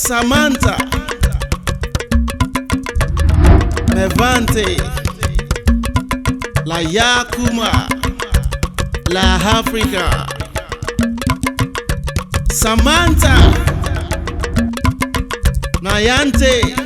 Samantha, Mevante, La Yakuma, La Africa. Samantha, Nayante.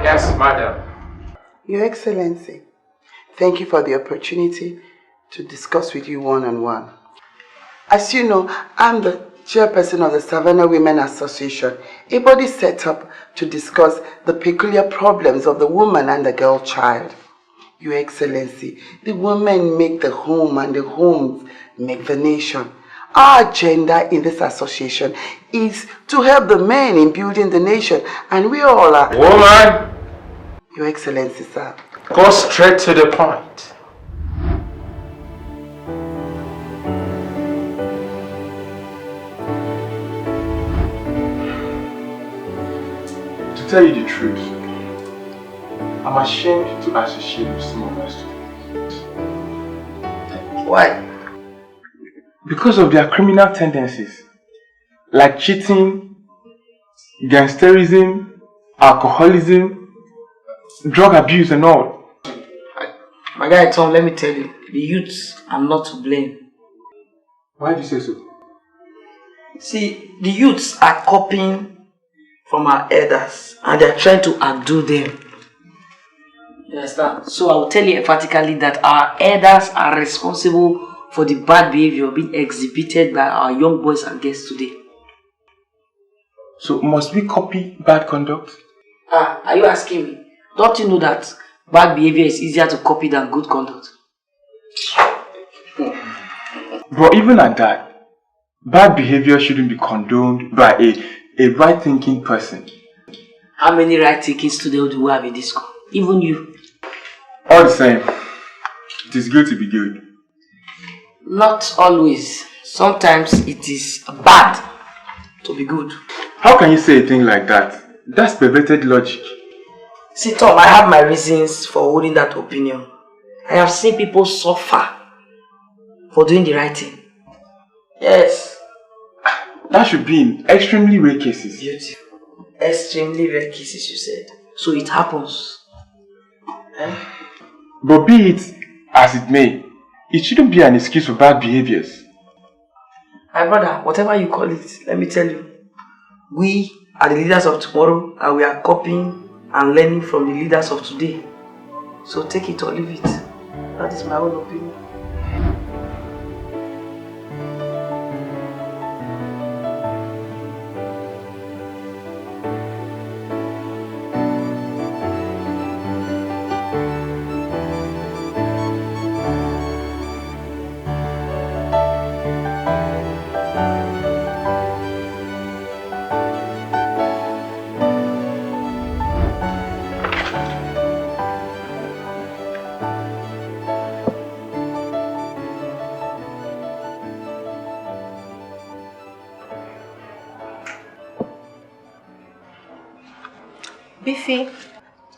Yes, madam. Your Excellency, thank you for the opportunity to discuss with you one-on-one. As you know, I'm the chairperson of the Savannah Women Association, a body set up to discuss the peculiar problems of the woman and the girl child. Your Excellency, the women make the home and the homes make the nation. Our agenda in this association is to help the men in building the nation, and we all are... Woman! Your Excellency, sir. Go straight to the point. To tell you the truth, I'm ashamed to associate with some of my students. Why? Because of their criminal tendencies, like cheating, gangsterism, alcoholism, drug abuse and all. My guy Tom, let me tell you, the youths are not to blame. Why do you say so? See, the youths are copying from our elders and they are trying to outdo them. You understand? So I will tell you emphatically that our elders are responsible for the bad behavior being exhibited by our young boys and girls today. So must we copy bad conduct? Are you asking me? Don't you know that bad behavior is easier to copy than good conduct? But even at that, bad behavior shouldn't be condoned by a right-thinking person. How many right-thinking students do we have in this school? Even you. All the same, it is good to be good. Not always. Sometimes it is bad to be good. How can you say a thing like that? That's perverted logic. See Tom, I have my reasons for holding that opinion. I have seen people suffer for doing the right thing. Yes. That should be in extremely rare cases. Beautiful. Extremely rare cases, you said. So it happens. But be it as it may, it shouldn't be an excuse for bad behaviors. My brother, whatever you call it, let me tell you. We are the leaders of tomorrow and we are copying and learning from the leaders of today. So take it or leave it. That is my own opinion. Biffy.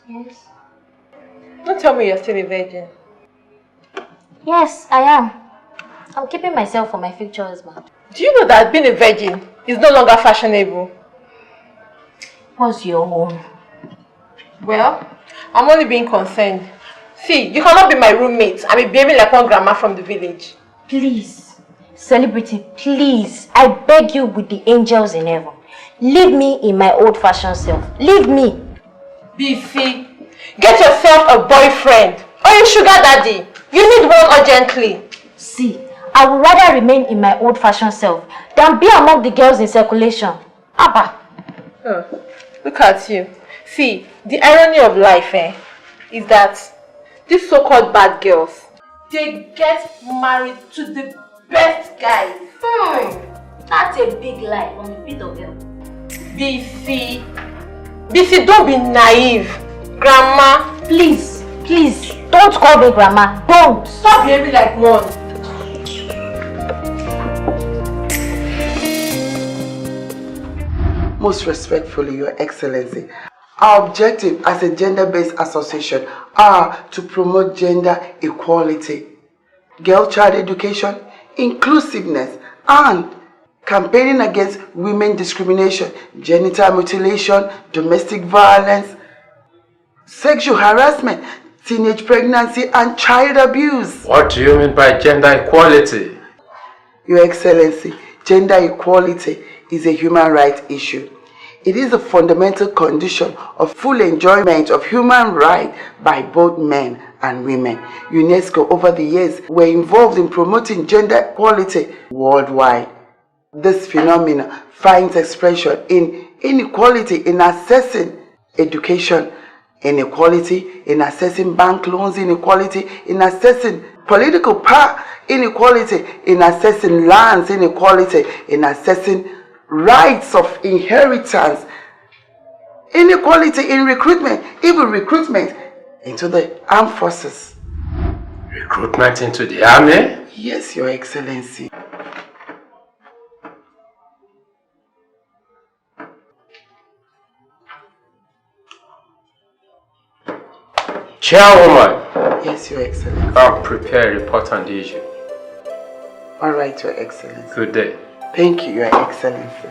Yes. Don't tell me you're still a virgin. Yes, I am. I'm keeping myself for my future husband. Do you know that being a virgin is no longer fashionable? What's your own? Well, I'm only being concerned. See, you cannot be my roommate and be behaving like one grandma from the village. Please, celebrity, please. I beg you with the angels in heaven. Leave me in my old-fashioned self. Leave me. Biffy, get yourself a boyfriend or a sugar daddy. You need one urgently. See, I would rather remain in my old-fashioned self than be among the girls in circulation. Abba. Oh, look at you. See, the irony of life is that these so-called bad girls, they get married to the best guys. That's a big lie from the pit of hell. Biffy, Bisi, don't be naive. Grandma. Please, please, don't call me grandma. Don't. Stop behaving like one. Most respectfully, Your Excellency, our objective as a gender-based association are to promote gender equality, girl child education, inclusiveness, and campaigning against women discrimination, genital mutilation, domestic violence, sexual harassment, teenage pregnancy, and child abuse. What do you mean by gender equality? Your Excellency, gender equality is a human rights issue. It is a fundamental condition of full enjoyment of human rights by both men and women. UNESCO over the years were involved in promoting gender equality worldwide. This phenomenon finds expression in inequality in accessing education, inequality in accessing bank loans, inequality in accessing political power, inequality in accessing lands, inequality in accessing rights of inheritance, inequality in recruitment, even recruitment into the armed forces. Recruitment into the army? Yes, Your Excellency. Chairwoman. Yes, Your Excellency. I'll prepare a report on the issue. All right, Your Excellency. Good day. Thank you, Your Excellency.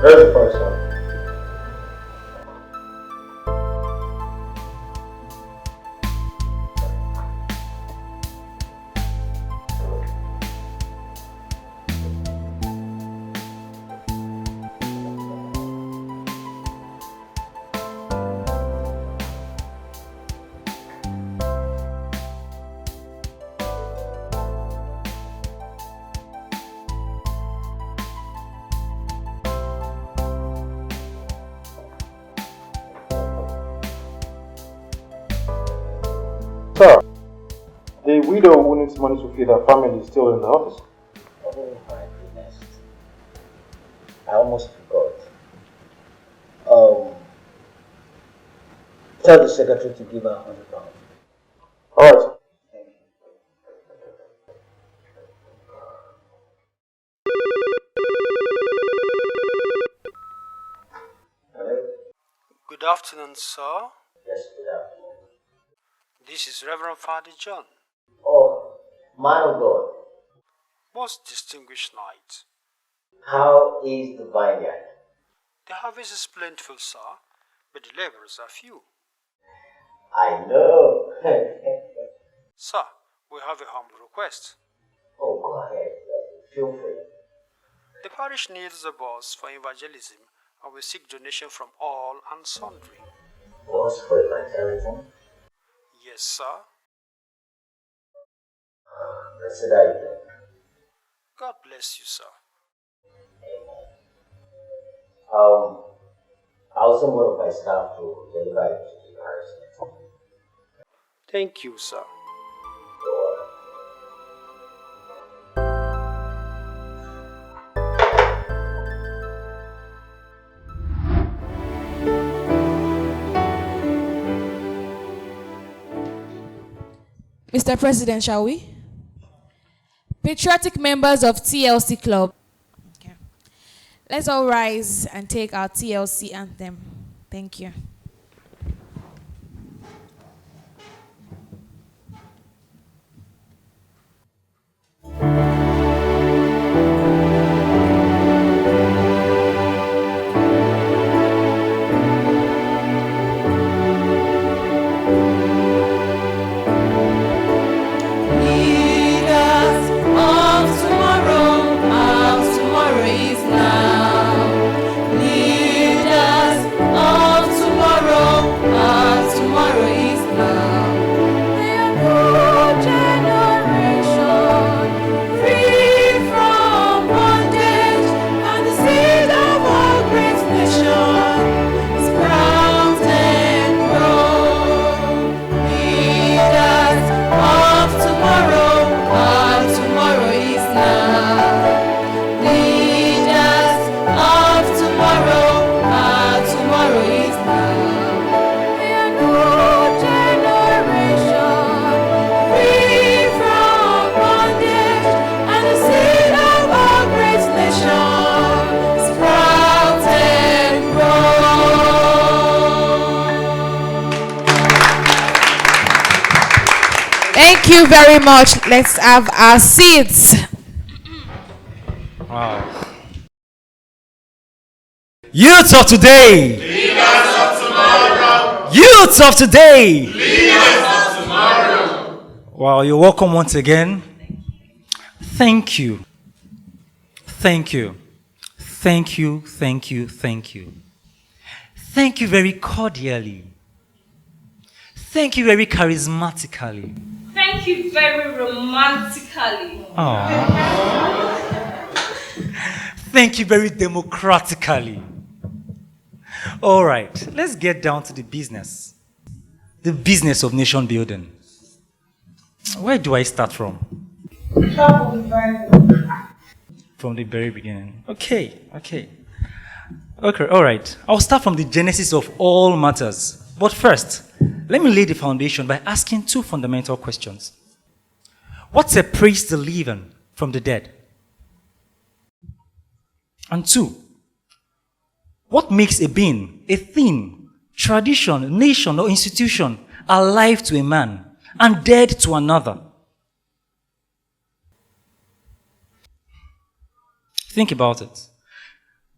There's the first one. Sir, the widow who needs money to feed her family is still in the office. Oh my goodness. I almost forgot. Tell the secretary to give her £100. Alright, sir. Hello? Good afternoon, sir. Yes, good afternoon. This is Reverend Father John. Oh, man of God, Most distinguished knight. how is the vineyard? The harvest is plentiful, sir, but the laborers are few. I know. Sir, we have a humble request. Oh, go ahead. Feel free. The parish needs a bus for evangelism and we seek donation from all and sundry. What's for evangelism? Yes, sir. Blessed are you. God bless you, sir. I'll send one of my staff to deliver it to the parish. Thank you, sir. You're welcome. Mr. President, shall we? Patriotic members of TLC Club. Okay. Let's all rise and take our TLC anthem. Thank you. Tomorrow Thank you very much. Let's have our seats. Wow. Youth of today. Leaders of tomorrow. Youth of today. Leaders of tomorrow. Wow, you're welcome once again. Thank you. Thank you. Thank you, thank you, thank you. Thank you very cordially. Thank you very charismatically. Thank you very romantically. Aww. Thank you very democratically. All right, let's get down to the business. The business of nation building. Where do I start from? From the very beginning. Okay, all right. I'll start from the genesis of all matters. But first, let me lay the foundation by asking two fundamental questions. What separates the living from the dead? And two, what makes a being, a thing, tradition, nation, or institution alive to a man and dead to another? Think about it.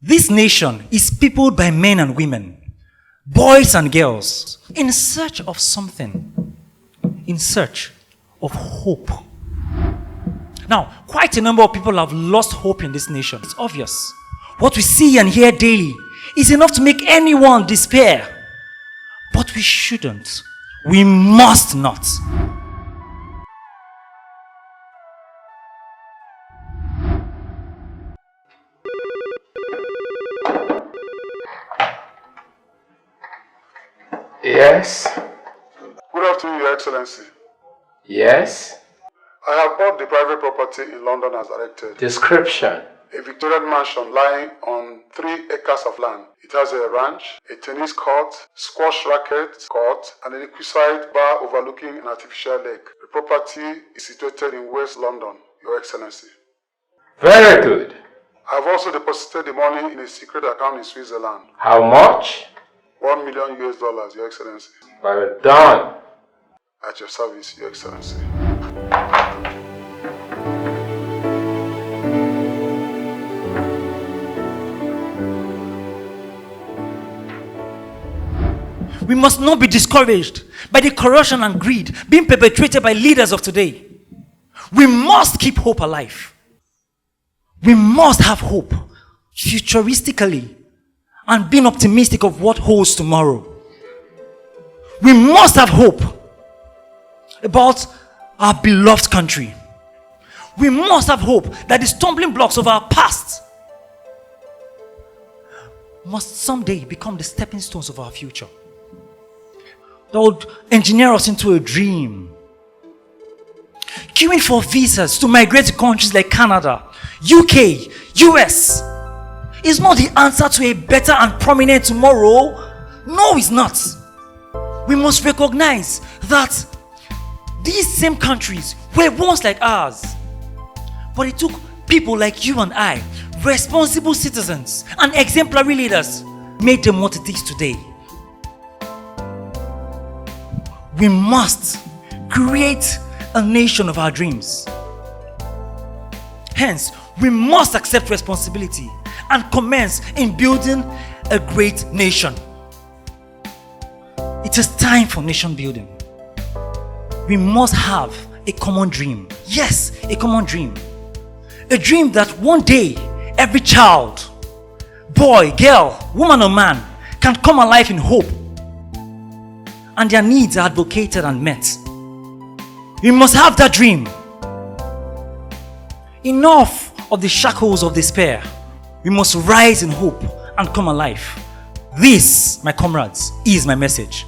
This nation is peopled by men and women, boys and girls, in search of something, in search of hope. Now, quite a number of people have lost hope in this nation. It's obvious. What we see and hear daily is enough to make anyone despair. But we shouldn't. We must not. Yes. Good afternoon, Your Excellency. Yes. I have bought the private property in London as directed. Description. A Victorian mansion lying on 3 acres of land. It has a ranch, a tennis court, squash racket court, and an equine bar overlooking an artificial lake. The property is situated in West London, Your Excellency. Very good. I have also deposited the money in a secret account in Switzerland. How much? $1 million, Your Excellency. Well done. At your service, Your Excellency. We must not be discouraged by the corruption and greed being perpetrated by leaders of today. We must keep hope alive. We must have hope, futuristically, and being optimistic of what holds tomorrow. We must have hope about our beloved country. We must have hope that the stumbling blocks of our past must someday become the stepping stones of our future. That would engineer us into a dream. Queuing for visas to migrate to countries like Canada, UK, US is not the answer to a better and prominent tomorrow. No, it's not. We must recognize that these same countries were once like ours. But it took people like you and I, responsible citizens and exemplary leaders, made them what it is today. We must create a nation of our dreams. Hence, we must accept responsibility and commence in building a great nation. It is time for nation building. We must have a common dream. Yes, a common dream. A dream that one day every child, boy, girl, woman or man can come alive in hope and their needs are advocated and met. We must have that dream. Enough of the shackles of despair. We must rise in hope and come alive. This, my comrades, is my message.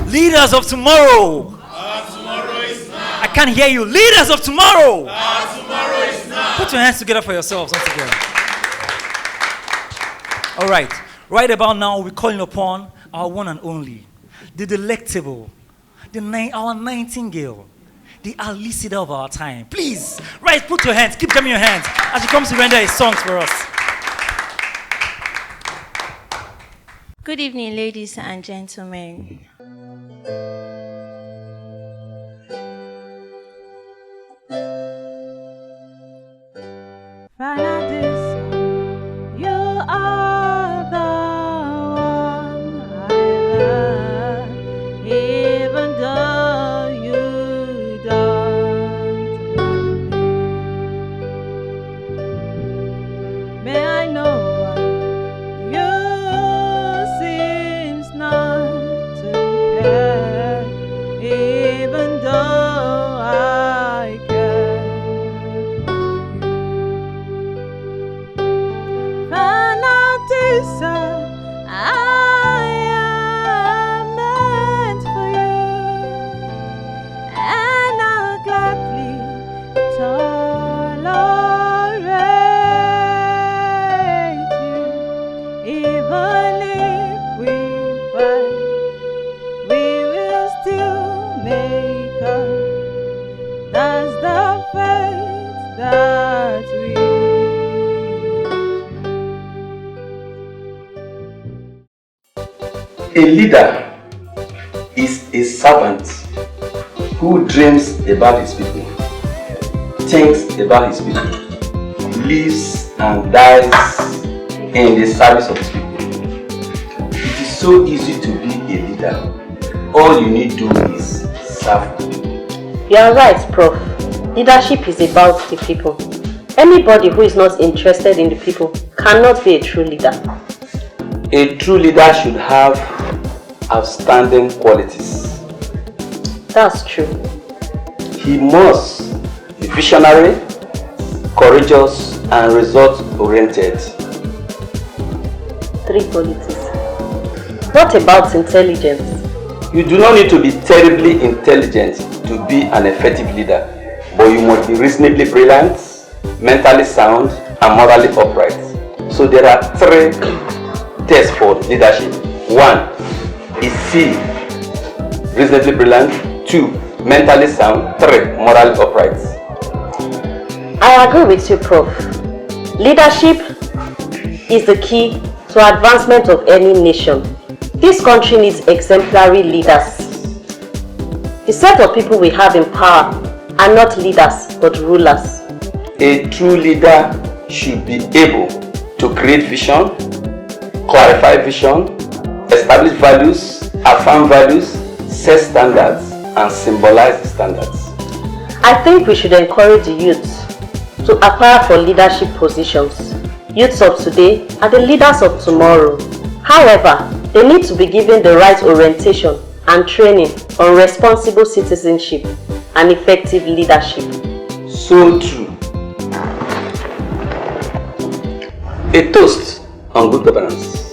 Leaders of tomorrow. Tomorrow is now. I can't hear you. Leaders of tomorrow. Tomorrow is now. Put your hands together for yourselves once again. All right. Right about now, we're calling upon our one and only, the delectable, our nightingale, the Alicida of our time. Please, right, put your hands, keep jamming your hands as he comes to render his songs for us. Good evening, ladies and gentlemen. You are the one I love, even though you don't love me. May I know you seems not to care, even though I care. Fanatisa, I am meant for you, and I'll gladly tolerate you, even if we fight, we will still make up. That's the fate that we. A leader is a servant who dreams about his people, thinks about his people, lives and dies in the service of his people. It is so easy to be a leader. All you need to do is serve. You are right, Prof. Leadership is about the people. Anybody who is not interested in the people cannot be a true leader. A true leader should have outstanding qualities. That's true. He must be visionary, courageous, and result-oriented. 3 qualities. What about intelligence? You do not need to be terribly intelligent to be an effective leader, but you must be reasonably brilliant, mentally sound, and morally upright. So there are 3 tests for leadership. 1. Is he reasonably brilliant? 2. Mentally sound. 3. Morally upright. I agree with you, Prof. Leadership is the key to advancement of any nation. This country needs exemplary leaders. The set of people we have in power are not leaders but rulers. A true leader should be able to create vision, clarify vision, establish values, affirm values, set standards, and symbolize the standards. I think we should encourage the youth to apply for leadership positions. Youths of today are the leaders of tomorrow. However, they need to be given the right orientation and training on responsible citizenship and effective leadership. So true. A toast on good governance.